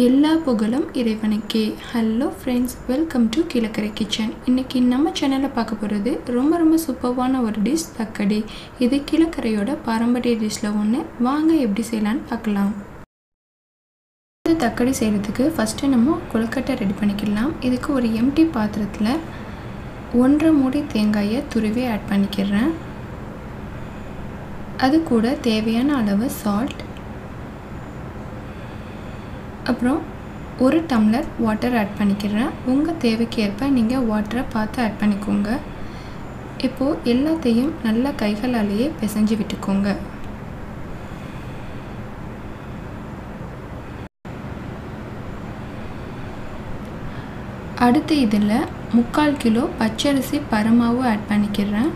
எல்லா புகழும் இறைவனுக்கே. Hello friends, welcome to Kilakarai kitchen. இன்றைக்கி நம்ம சேனலில் பார்க்க போகிறது ரொம்ப சூப்பர்வான ஒரு டிஷ், தக்கடி. இது கீழக்கரையோட பாரம்பரிய டிஷ்ஷில் ஒன்று. வாங்க எப்படி செய்யலான்னு பார்க்கலாம். இந்த தக்கடி செய்கிறதுக்கு ஃபஸ்ட்டு நம்ம கொழுக்கட்டை ரெடி பண்ணிக்கலாம். இதுக்கு ஒரு எம்டி பாத்திரத்தில் 1.5 மூடி தேங்காயை துருவி ஆட் பண்ணிக்கிறேன். அது கூட தேவையான அளவு சால்ட், அப்புறம் 1 டம்ளர் வாட்டர் ஆட் பண்ணிக்கிறேன். உங்கள் தேவைக்கு ஏற்ப நீங்கள் வாட்டரை பார்த்து ஆட் பண்ணிக்கோங்க. இப்போது எல்லாத்தையும் நல்லா கைகளாலேயே பிசைஞ்சு விட்டுக்கோங்க. அடுத்து இதில் 3/4 கிலோ பச்சரிசி பருமாவு ஆட் பண்ணிக்கிறேன்.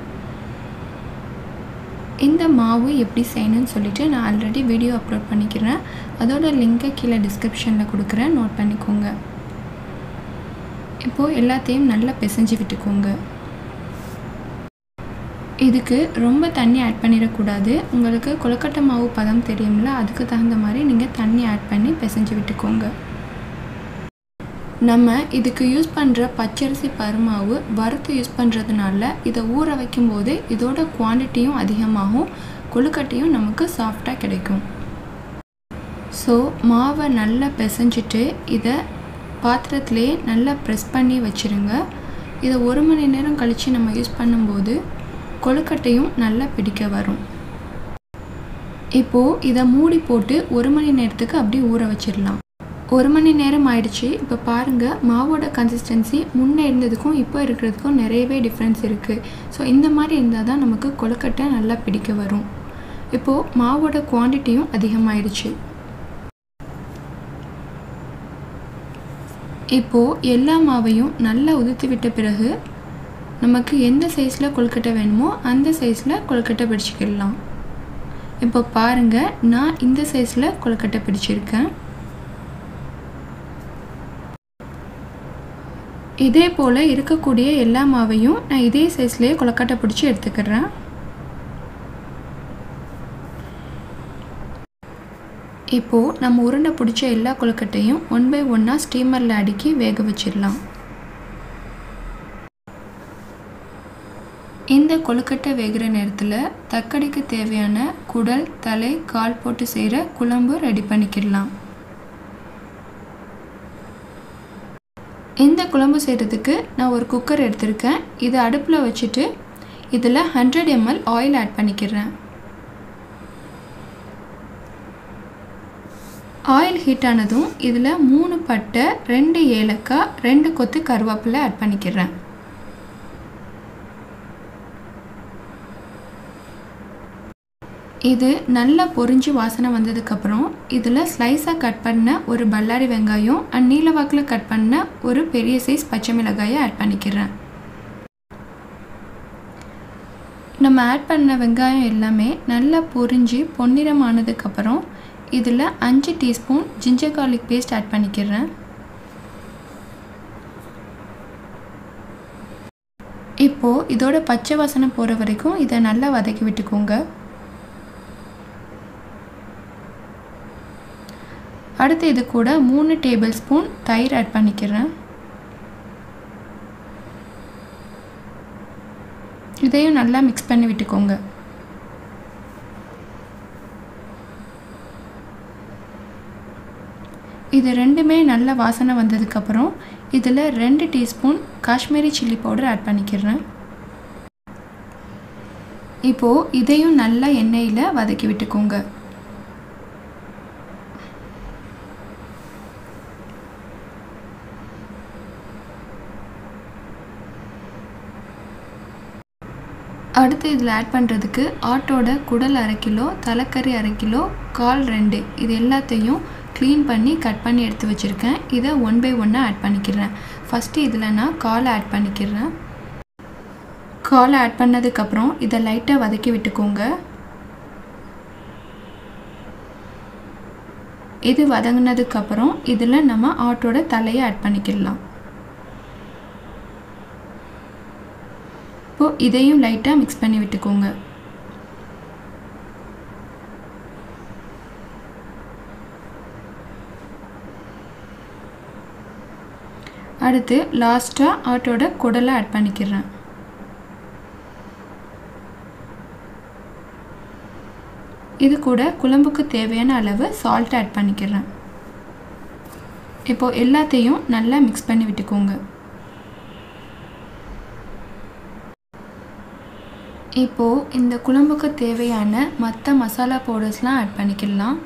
இந்த மாவு எப்படி செய்யணும்னு சொல்லிட்டு நான் ஆல்ரெடி வீடியோ அப்லோட் பண்ணிக்கிறேன். அதோட லிங்கை கீழே டிஸ்கிரிப்ஷனில் கொடுக்குறேன், நோட் பண்ணிக்கோங்க. இப்போது எல்லாத்தையும் நல்லா பிசைஞ்சு விட்டுக்கோங்க. இதுக்கு ரொம்ப தண்ணி ஆட் பண்ணிடக்கூடாது. உங்களுக்கு கொழுக்கட்டை மாவு பதம் தெரியும்ல, அதுக்கு தகுந்த மாதிரி நீங்கள் தண்ணி ஆட் பண்ணி பிசைஞ்சு விட்டுக்கோங்க. நம்ம இதுக்கு யூஸ் பண்ணுற பச்சரிசி பருமாவு வறுத்து யூஸ் பண்ணுறதுனால இதை ஊற வைக்கும்போது இதோட குவான்டிட்டியும் அதிகமாகும், கொழுக்கட்டையும் நமக்கு சாஃப்டாக கிடைக்கும். ஸோ மாவை நல்லா பிசைஞ்சிட்டு இதை பாத்திரத்திலே நல்லா ப்ரெஸ் பண்ணி வச்சுருங்க. இதை 1 மணி நேரம் கழித்து நம்ம யூஸ் பண்ணும்போது கொழுக்கட்டையும் நல்லா பிடிக்க வரும். இப்போது இதை மூடி போட்டு 1 மணி நேரத்துக்கு அப்படியே ஊற வச்சிடலாம். 1 மணி நேரம் ஆயிடுச்சு. இப்போ பாருங்கள், மாவோட கன்சிஸ்டன்சி முன்னே இருந்ததுக்கும் இப்போ இருக்கிறதுக்கும் நிறையவே டிஃப்ரென்ஸ் இருக்குது. ஸோ இந்த மாதிரி இருந்தால் தான் நமக்கு கொழுக்கட்டை நல்லா பிடிக்க வரும். இப்போது மாவோட குவான்டிட்டியும் அதிகமாகிடுச்சு. இப்போது எல்லா மாவையும் நல்லா உதிர்த்து விட்ட பிறகு நமக்கு எந்த சைஸில் கொழுக்கட்டை வேணுமோ அந்த சைஸில் கொழுக்கட்டை பிடிச்சிக்கிடலாம். இப்போ பாருங்கள், நான் இந்த சைஸில் கொழுக்கட்டை பிடிச்சிருக்கேன். இதே போல் இருக்கக்கூடிய எல்லா மாவையும் நான் இதே சைஸ்லேயே கொழுக்கட்டை பிடிச்சி எடுத்துக்கிறேன். இப்போது நம்ம உருண்டை பிடிச்ச எல்லா கொழுக்கட்டையும் 1 by 1 ஸ்டீமரில் அடுக்கி வேக வச்சிடலாம். இந்த கொழுக்கட்டை வேகிற நேரத்தில் தக்கடிக்கு தேவையான குடல், தலை, கால் போட்டு செய்கிற குழம்பு ரெடி பண்ணிக்கிடலாம். இந்த குழம்பு செய்கிறதுக்கு நான் ஒரு குக்கர் எடுத்திருக்கேன். இதை அடுப்பில் வச்சுட்டு இதில் 100 ml ஆயில் ஆட் பண்ணிக்கிறேன். ஆயில் ஹீட் ஆனதும் இதில் 3 பட்டை, 2 ஏலக்காய், 2 கொத்து கருவேப்பிலை ஆட் பண்ணிக்கிறேன். இது நல்லா பொரிஞ்சு வாசனை வந்ததுக்கப்புறம் இதில் ஸ்லைஸாக கட் பண்ண ஒரு பல்லாரி வெங்காயம் அண்ட் நீலவாக்கில் கட் பண்ண ஒரு பெரிய சைஸ் பச்சை மிளகாயை ஆட் பண்ணிக்கிறேன். நம்ம ஆட் பண்ண வெங்காயம் எல்லாமே நல்லா பொரிஞ்சு பொன்னிறமானதுக்கப்புறம் இதில் 5 teaspoon ginger garlic paste add பண்ணிக்கிறேன். இப்போது இதோட பச்சை வாசனை போகிற வரைக்கும் இதை நல்லா வதக்கி விட்டுக்கோங்க. அடுத்து இது கூட 3 டேபிள் ஸ்பூன் தயிர் ஆட் பண்ணிக்கிறேன். இதையும் நல்லா மிக்ஸ் பண்ணி விட்டுக்கோங்க. இது ரெண்டுமே நல்ல வாசனை வந்ததுக்கப்புறம் இதில் 2 teaspoon Kashmiri chilli powder add பண்ணிக்கிறேன். இப்போது இதையும் நல்லா எண்ணெயில் வதக்கி விட்டுக்கோங்க. அடுத்து இதில் ஆட் பண்ணுறதுக்கு ஆட்டோட குடல் 1/2 கிலோ, தலைக்கறி 1/2 கிலோ, கால் 2, இது எல்லாத்தையும் க்ளீன் பண்ணி கட் பண்ணி எடுத்து வச்சுருக்கேன். இதை 1 by 1 ஆட் பண்ணிக்கிறேன். ஃபஸ்ட்டு இதில் நான் காலை ஆட் பண்ணிக்கிறேன். காலை ஆட் பண்ணதுக்கப்புறம் இதை லைட்டாக வதக்கி விட்டுக்கோங்க. இது வதங்கினதுக்கப்புறம் இதில் நம்ம ஆட்டோட தலையை ஆட் பண்ணிக்கிடலாம். இப்போது இதையும் லைட்டாக மிக்ஸ் பண்ணி விட்டுக்கோங்க. அடுத்து லாஸ்ட்டாக ஆட்டோட குடலை ஆட் பண்ணிக்கிறேன். இது கூட குழம்புக்கு தேவையான அளவு சால்ட் ஆட் பண்ணிக்கிறேன். இப்போது எல்லாத்தையும் நல்லா மிக்ஸ் பண்ணி விட்டுக்கோங்க. இப்போது இந்த குழம்புக்கு தேவையான மற்ற மசாலா பவுடர்ஸ்லாம் ஆட் பண்ணிக்கலாம்.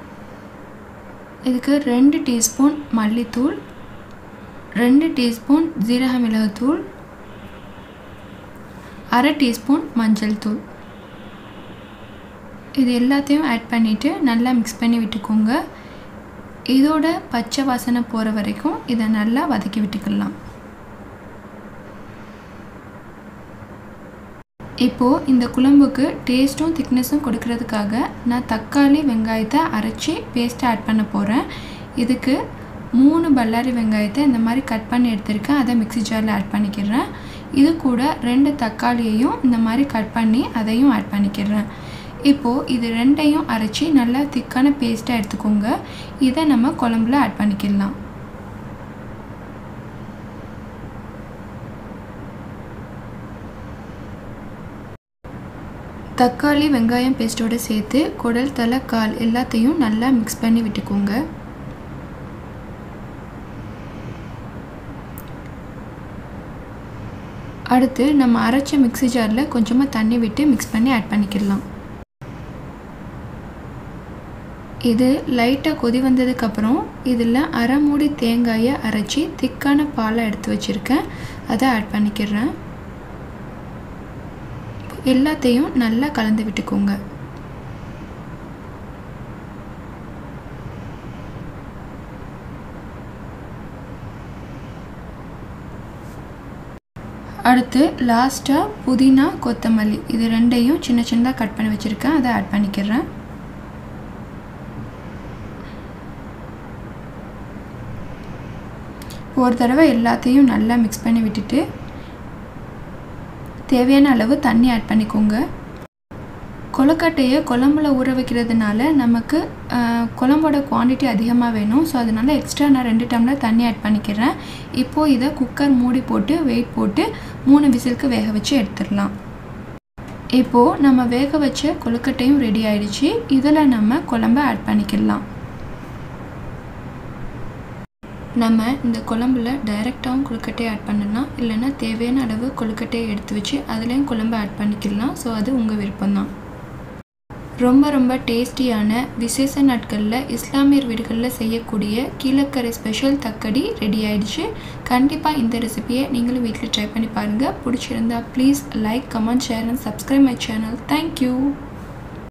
இதுக்கு 2 டீஸ்பூன் மல்லித்தூள், 2 டீஸ்பூன் ஜீரக மிளகுத்தூள், 1/2 டீஸ்பூன் மஞ்சள் தூள், இது எல்லாத்தையும் ஆட் பண்ணிவிட்டு நல்லா மிக்ஸ் பண்ணி விட்டுக்கோங்க. இதோட பச்சை வாசனை போகிற வரைக்கும் இதை நல்லா வதக்கி விட்டுக்கலாம். இப்போது இந்த குழம்புக்கு டேஸ்ட்டும் திக்னஸும் கொடுக்கறதுக்காக நான் தக்காளி வெங்காயத்தை அரைச்சி பேஸ்ட்டை ஆட் பண்ண போகிறேன். இதுக்கு 3 பல்லாரி வெங்காயத்தை இந்த மாதிரி கட் பண்ணி எடுத்துருக்கேன். அதை மிக்ஸி ஜாரில் ஆட் பண்ணிக்கிறேன். இது கூட 2 தக்காளியையும் இந்த மாதிரி கட் பண்ணி அதையும் ஆட் பண்ணிக்கிறேன். இப்போது இது 2ஐயும் அரைச்சி நல்லா திக்கான பேஸ்ட்டாக எடுத்துக்கோங்க. இதை நம்ம குழம்புல ஆட் பண்ணிக்கலாம். தக்காளி வெங்காயம் பேஸ்ட்டோடு சேர்த்து குடல், தலை, கால் எல்லாத்தையும் நல்லா மிக்ஸ் பண்ணி விட்டுக்கோங்க. அடுத்து நம்ம அரைச்ச மிக்ஸி ஜாரில் கொஞ்சமாக தண்ணி விட்டு மிக்ஸ் பண்ணி ஆட் பண்ணிக்கலாம். இது லைட்டாக கொதி வந்ததுக்கப்புறம் இதில் 1/2 மூடி தேங்காயை அரைச்சி திக்கான பாலை எடுத்து வச்சுருக்கேன். அதை ஆட் பண்ணிக்கிறேன். எல்லாத்தையும் நல்லா கலந்து விட்டுக்கோங்க. அடுத்து லாஸ்ட்டாக புதினா, கொத்தமல்லி இது 2ஐயும் சின்ன சின்னதாக கட் பண்ணி வச்சுருக்கேன். அதை ஆட் பண்ணிக்கிறேன். ஒரு தடவை எல்லாத்தையும் நல்லா மிக்ஸ் பண்ணி விட்டுட்டு தேவையான அளவு தண்ணி ஆட் பண்ணிக்கோங்க. கொழுக்கட்டையை குழம்புல ஊற வைக்கிறதுனால நமக்கு குழம்போட குவான்டிட்டி அதிகமாக வேணும். ஸோ அதனால் எக்ஸ்ட்ரா நான் 2 டம்ளர் தண்ணி ஆட் பண்ணிக்கிறேன். இப்போது இதை குக்கர் மூடி போட்டு வெயிட் போட்டு 3 விசிலுக்கு வேக வச்சு எடுத்துடலாம். இப்போது நம்ம வேக வச்ச கொழுக்கட்டையும் ரெடி ஆயிடுச்சு. இதில் நம்ம குழம்பை ஆட் பண்ணிக்கலாம். நம்ம இந்த குழம்புல டைரெக்டாகவும் கொழுக்கட்டையை ஆட் பண்ணலாம், இல்லைன்னா தேவையான அளவு கொழுக்கட்டையை எடுத்து வச்சு அதுலேயும் குழம்பு ஆட் பண்ணிக்கலாம். ஸோ அது உங்கள் விருப்பம்தான். ரொம்ப டேஸ்டியான விசேஷ நாட்களில் இஸ்லாமியர் வீடுகளில் செய்யக்கூடிய கீழக்கரை ஸ்பெஷல் தக்கடி ரெடி ஆயிடுச்சு. கண்டிப்பாக இந்த ரெசிபியை நீங்களும் வீட்டில் ட்ரை பண்ணி பாருங்கள். பிடிச்சிருந்தா please like, comment, share and subscribe my channel. Thank you.